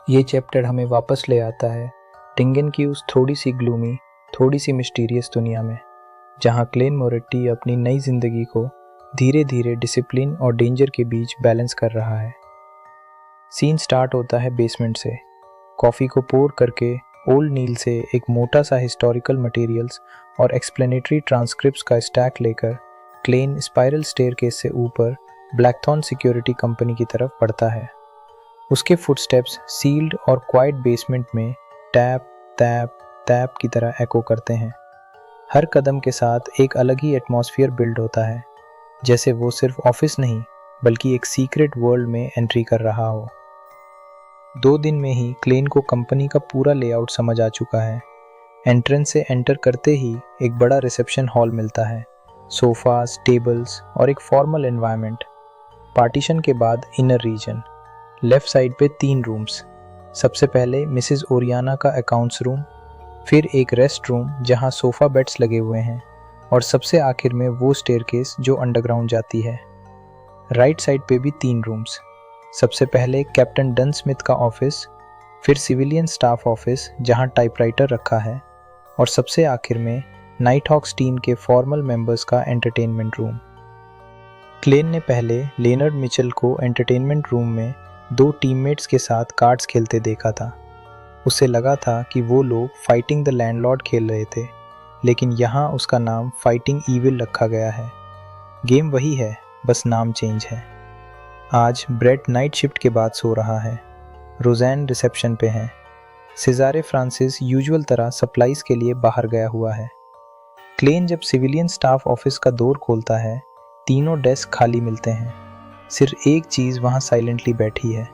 ये चैप्टर हमें वापस ले आता है टिंगन की उस थोड़ी सी ग्लूमी, थोड़ी सी मिस्टीरियस दुनिया में, जहाँ क्लेन मोरेट्टी अपनी नई जिंदगी को धीरे धीरे डिसिप्लिन और डेंजर के बीच बैलेंस कर रहा है। सीन स्टार्ट होता है बेसमेंट से। कॉफ़ी को पोर करके ओल्ड नील से एक मोटा सा हिस्टोरिकल मटेरियल्स और एक्सप्लेनेटरी ट्रांसक्रिप्ट्स का स्टैक लेकर क्लेन स्पाइरल स्टेयरकेस से ऊपर ब्लैकथॉर्न सिक्योरिटी कंपनी की तरफ बढ़ता है। उसके फुटस्टेप्स सील्ड और क्वाइट बेसमेंट में टैप टैप टैप की तरह एको करते हैं। हर कदम के साथ एक अलग ही एटमॉस्फेयर बिल्ड होता है, जैसे वो सिर्फ ऑफिस नहीं बल्कि एक सीक्रेट वर्ल्ड में एंट्री कर रहा हो। 2 दिन में ही क्लेन को कंपनी का पूरा लेआउट समझ आ चुका है। एंट्रेंस से एंटर करते ही एक बड़ा रिसेप्शन हॉल मिलता है, सोफास, टेबल्स और एक फॉर्मल एनवायरनमेंट। पार्टीशन के बाद इनर रीजन, लेफ्ट साइड पे 3 रूम्स। सबसे पहले मिसेस ओरियाना का अकाउंट्स रूम, फिर एक रेस्ट रूम जहां सोफा बेड्स लगे हुए हैं, और सबसे आखिर में वो स्टेयरकेस जो अंडरग्राउंड जाती है। राइट साइड पे भी 3 रूम्स। सबसे पहले कैप्टन डन स्मिथ का ऑफिस, फिर सिविलियन स्टाफ ऑफिस जहां टाइपराइटर रखा है, और सबसे आखिर में नाइट हॉक्स टीम के फॉर्मल मेंबर्स का एंटरटेनमेंट रूम। क्लेन ने पहले लेनर्ड मिचेल को एंटरटेनमेंट रूम में 2 टीममेट्स के साथ कार्ड्स खेलते देखा था। उसे लगा था कि वो लोग फाइटिंग द लैंडलॉर्ड खेल रहे थे, लेकिन यहाँ उसका नाम फाइटिंग ईविल रखा गया है। गेम वही है, बस नाम चेंज है। आज ब्रेट नाइट शिफ्ट के बाद सो रहा है, रोज़ैन रिसेप्शन पे है, सिजारे फ्रांसिस यूजुअल तरह सप्लाईज के लिए बाहर गया हुआ है। क्लेन जब सिविलियन स्टाफ ऑफिस का डोर खोलता है, तीनों डेस्क खाली मिलते हैं। सिर्फ एक चीज़ वहाँ साइलेंटली बैठी है,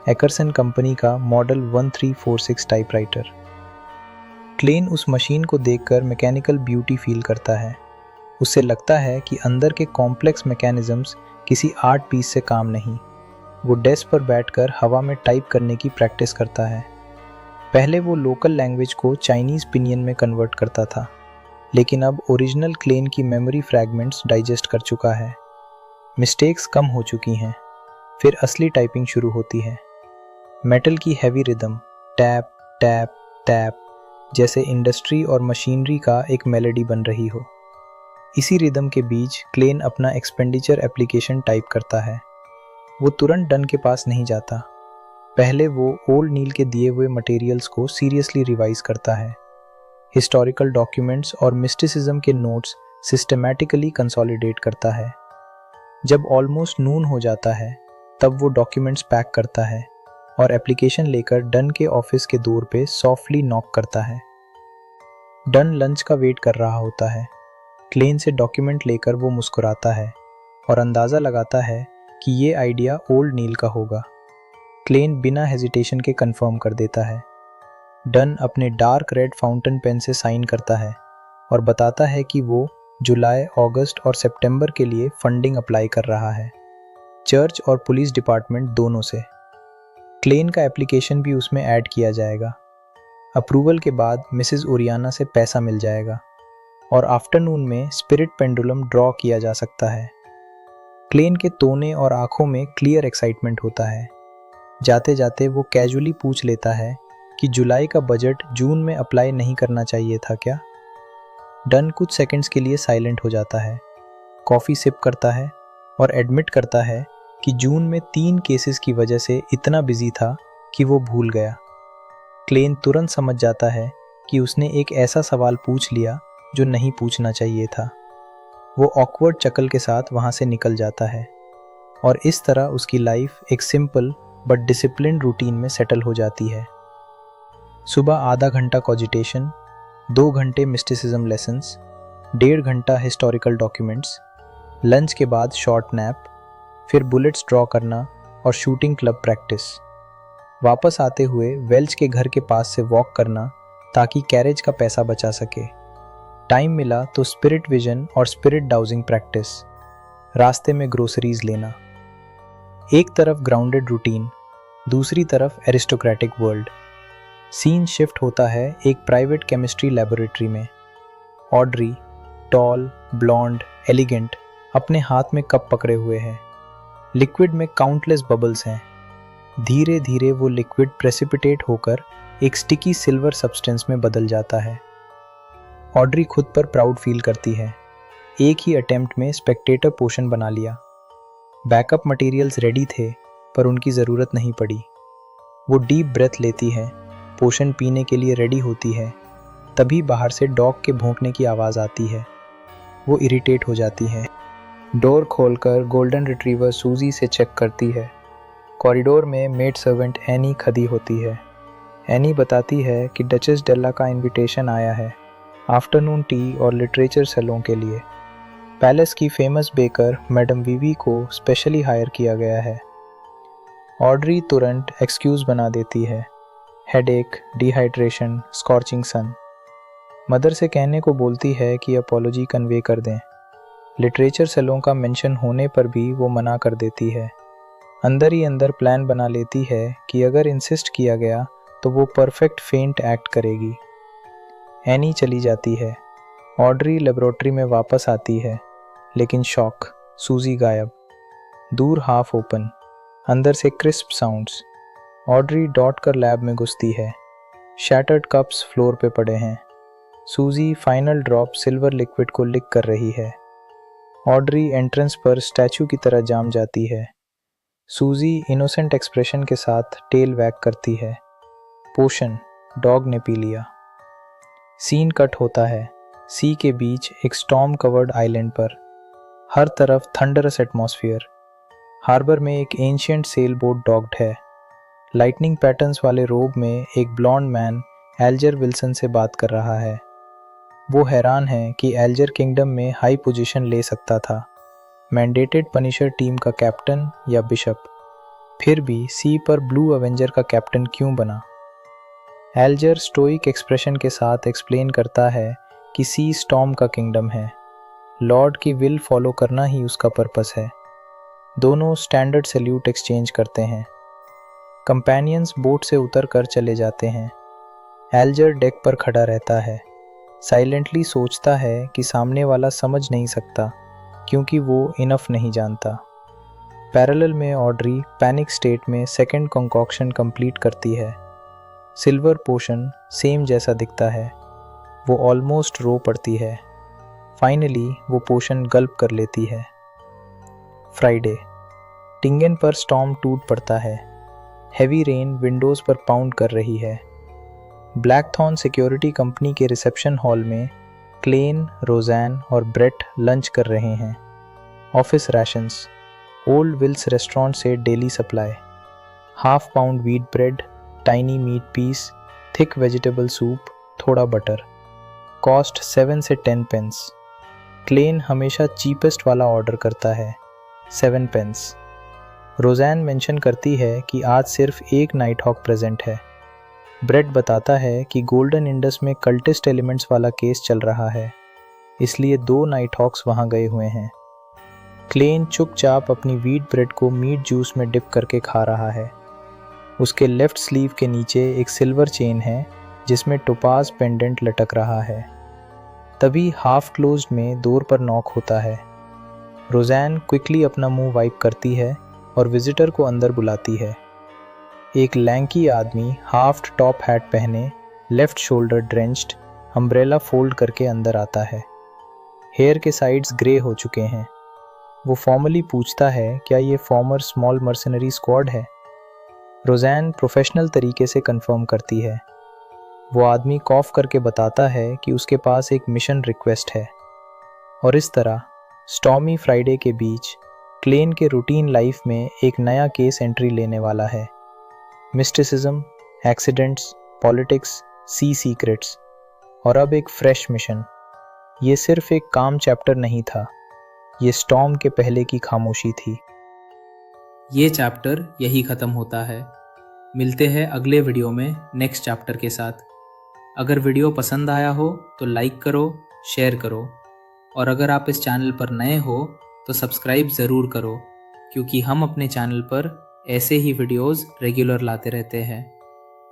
एकरसन कंपनी का मॉडल 1346 टाइपराइटर। क्लेन उस मशीन को देखकर मैकेनिकल ब्यूटी फील करता है। उससे लगता है कि अंदर के कॉम्प्लेक्स मैकेनिज्म्स किसी आर्ट पीस से काम नहीं। वो डेस्क पर बैठकर हवा में टाइप करने की प्रैक्टिस करता है। पहले वो लोकल लैंग्वेज को चाइनीज़ पिनियन में कन्वर्ट करता था, लेकिन अब ओरिजिनल क्लेन की मेमोरी फ्रैगमेंट्स डाइजेस्ट कर चुका है। मिस्टेक्स कम हो चुकी हैं। फिर असली टाइपिंग शुरू होती है। मेटल की heavy rhythm, tap tap tap, जैसे इंडस्ट्री और मशीनरी का एक मेलोडी बन रही हो। इसी रिदम के बीच क्लेन अपना एक्सपेंडिचर एप्लीकेशन टाइप करता है। वो तुरंत डन के पास नहीं जाता। पहले वो ओल्ड नील के दिए हुए मटेरियल्स को सीरियसली रिवाइज करता है। हिस्टोरिकल डॉक्यूमेंट्स और मिस्टिसिज्म के नोट्स सिस्टमैटिकली कंसोलिडेट करता है। जब ऑलमोस्ट नून हो जाता है, तब वो डॉक्यूमेंट्स पैक करता है और एप्लीकेशन लेकर डन के ऑफिस के डोर पे सॉफ्टली नॉक करता है। डन लंच का वेट कर रहा होता है। क्लेन से डॉक्यूमेंट लेकर वो मुस्कुराता है और अंदाज़ा लगाता है कि ये आइडिया ओल्ड नील का होगा। क्लेन बिना हेजिटेशन के कंफर्म कर देता है। डन अपने डार्क रेड फाउंटेन पेन से साइन करता है और बताता है कि वो जुलाई, अगस्त और सितंबर के लिए फंडिंग अप्लाई कर रहा है, चर्च और पुलिस डिपार्टमेंट दोनों से। क्लेन का एप्लीकेशन भी उसमें ऐड किया जाएगा। अप्रूवल के बाद मिसेस ओरियाना से पैसा मिल जाएगा और आफ्टरनून में स्पिरिट पेंडुलम ड्रॉ किया जा सकता है। क्लेन के टोने और आंखों में क्लियर एक्साइटमेंट होता है। जाते जाते वो कैजुअली पूछ लेता है कि जुलाई का बजट जून में अप्लाई नहीं करना चाहिए था क्या। डन कुछ सेकंड्स के लिए साइलेंट हो जाता है, कॉफ़ी सिप करता है और एडमिट करता है कि जून में 3 केसेस की वजह से इतना बिजी था कि वो भूल गया। क्लेन तुरंत समझ जाता है कि उसने एक ऐसा सवाल पूछ लिया जो नहीं पूछना चाहिए था। वो ऑकवर्ड चकल के साथ वहाँ से निकल जाता है और इस तरह उसकी लाइफ एक सिंपल बट डिसिप्लिन रूटीन में सेटल हो जाती है। सुबह आधा घंटा कॉजिटेशन, 2 घंटे मिस्टिसिज्म लेसन्स, 1.5 घंटा हिस्टोरिकल डॉक्यूमेंट्स, लंच के बाद शॉर्ट नैप, फिर बुलेट्स ड्रॉ करना और शूटिंग क्लब प्रैक्टिस। वापस आते हुए वेल्च के घर के पास से वॉक करना ताकि कैरेज का पैसा बचा सके। टाइम मिला तो स्पिरिट विजन और स्पिरिट डाउजिंग प्रैक्टिस। रास्ते में ग्रोसरीज लेना। एक तरफ ग्राउंडेड रूटीन, दूसरी तरफ एरिस्टोक्रेटिक वर्ल्ड। सीन शिफ्ट होता है एक प्राइवेट केमिस्ट्री लैबोरेटरी में। ऑड्री, टॉल, ब्लॉन्ड, एलिगेंट, अपने हाथ में कप पकड़े हुए है। लिक्विड में काउंटलेस बबल्स हैं। धीरे धीरे वो लिक्विड प्रेसिपिटेट होकर एक स्टिकी सिल्वर सब्सटेंस में बदल जाता है। ऑड्री खुद पर प्राउड फील करती है। एक ही अटेम्प्ट में स्पेक्टेटर पोशन बना लिया। बैकअप मटेरियल्स रेडी थे पर उनकी ज़रूरत नहीं पड़ी। वो डीप ब्रेथ लेती है, पोशन पीने के लिए रेडी होती है। तभी बाहर से डॉग के भौंकने की आवाज़ आती है। वो इरिटेट हो जाती है। डोर खोलकर गोल्डन रिट्रीवर सूजी से चेक करती है। कॉरिडोर में मेड सर्वेंट एनी खड़ी होती है। एनी बताती है कि डचेस डेला का इनविटेशन आया है आफ्टरनून टी और लिटरेचर सैलों के लिए। पैलेस की फेमस बेकर मैडम वीवी को स्पेशली हायर किया गया है। ऑड्री तुरंत एक्सक्यूज़ बना देती है, हेडेक, डिहाइड्रेशन, स्कॉर्चिंग सन। मदर से कहने को बोलती है कि अपॉलॉजी कन्वे कर दें। लिटरेचर सेलों का मेंशन होने पर भी वो मना कर देती है। अंदर ही अंदर प्लान बना लेती है कि अगर इंसिस्ट किया गया तो वो परफेक्ट फेंट एक्ट करेगी। एनी चली जाती है। ऑड्री लेबोरेटरी में वापस आती है, लेकिन शॉक, सूजी गायब। दूर हाफ ओपन, अंदर से क्रिस्प साउंड्स। ऑड्री डॉट कर लैब में घुसती है। शैटर्ड कप्स फ्लोर पे पड़े हैं। सूजी फाइनल ड्रॉप सिल्वर लिक्विड को लिक कर रही है। ऑड्री एंट्रेंस पर स्टैचू की तरह जाम जाती है। सूजी इनोसेंट एक्सप्रेशन के साथ टेल वैग करती है। पोशन डॉग ने पी लिया। सीन कट होता है सी के बीच एक स्टॉर्म कवर्ड आइलैंड पर। हर तरफ थंडरस एटमॉस्फेयर। हार्बर में एक एंशिएंट सेल बोट डॉक्ड है। लाइटनिंग पैटर्न्स वाले रोब में एक ब्लॉन्ड मैन एल्जर विल्सन से बात कर रहा है। वो हैरान है कि एल्जर किंगडम में हाई पोजीशन ले सकता था, मैंडेटेड पनिशर टीम का कैप्टन या बिशप। फिर भी सी पर ब्लू अवेंजर का कैप्टन क्यों बना? एल्जर स्टोइक एक्सप्रेशन के साथ एक्सप्लेन करता है कि सी स्टॉर्म का किंगडम है, लॉर्ड की विल फॉलो करना ही उसका पर्पस है। दोनों स्टैंडर्ड सैल्यूट एक्सचेंज करते हैं। कंपेनियंस बोट से उतर कर चले जाते हैं। एल्जर डेक पर खड़ा रहता है, साइलेंटली सोचता है कि सामने वाला समझ नहीं सकता क्योंकि वो इनफ नहीं जानता। पैरेलल में ऑड्री पैनिक स्टेट में सेकंड कंकॉक्शन कंप्लीट करती है। सिल्वर पोशन सेम जैसा दिखता है। वो ऑलमोस्ट रो पड़ती है। फाइनली वो पोशन गल्प कर लेती है। फ्राइडे, टिंगन पर स्टॉर्म टूट पड़ता है। हैवी रेन विंडोज़ पर पाउंड कर रही है। ब्लैकथॉर्न सिक्योरिटी कंपनी के रिसेप्शन हॉल में क्लेन, रोज़ैन और ब्रेट लंच कर रहे हैं। Office rations, Old Will's restaurant से daily supply. Half pound wheat bread, tiny meat piece, thick vegetable soup, थोड़ा बटर। कॉस्ट 7 से 10 पेंस। क्लेन हमेशा चीपेस्ट वाला ऑर्डर करता है, 7 पेंस। रोज़ैन मेंशन करती है कि आज सिर्फ एक नाइट हॉक प्रेजेंट है। ब्रेट बताता है कि गोल्डन इंडस में कल्टिस्ट एलिमेंट्स वाला केस चल रहा है, इसलिए 2 नाइट हॉक्स वहाँ गए हुए हैं। क्लेन चुपचाप अपनी व्हीट ब्रेड को मीट जूस में डिप करके खा रहा है। उसके लेफ्ट स्लीव के नीचे एक सिल्वर चेन है जिसमें टोपाज पेंडेंट लटक रहा है। तभी हाफ क्लोज्ड में डोर पर नॉक होता है। रोज़ैन क्विकली अपना मुंह वाइप करती है और विजिटर को अंदर बुलाती है। एक लैंकी आदमी हाफ टॉप हैट पहने, left shoulder drenched, umbrella fold करके अंदर आता है। हेयर के साइड्स ग्रे हो चुके हैं। वो फॉर्मली पूछता है क्या ये फॉर्मर स्मॉल मर्सनरी स्क्वाड है? रोज़ैन प्रोफेशनल तरीके से कंफर्म करती है। वो आदमी कॉफ करके बताता है कि उसके पास एक मिशन रिक्वेस्ट है। और इस तरह स्टॉर्मी फ्राइडे के बीच क्लेन के रूटीन लाइफ में एक नया केस एंट्री लेने वाला है। मिस्टिसिज्म, एक्सीडेंट्स, पॉलिटिक्स, सी सीक्रेट्स और अब एक फ्रेश मिशन। ये सिर्फ एक काम चैप्टर नहीं था, ये स्टॉर्म के पहले की खामोशी थी। ये चैप्टर यही ख़त्म होता है। मिलते हैं अगले वीडियो में नेक्स्ट चैप्टर के साथ। अगर वीडियो पसंद आया हो तो लाइक करो, शेयर करो और अगर आप इस चैनल पर नए हो तो सब्सक्राइब ज़रूर करो, क्योंकि हम अपने चैनल पर ऐसे ही वीडियोज़ रेगुलर लाते रहते हैं।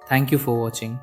Thank you for watching.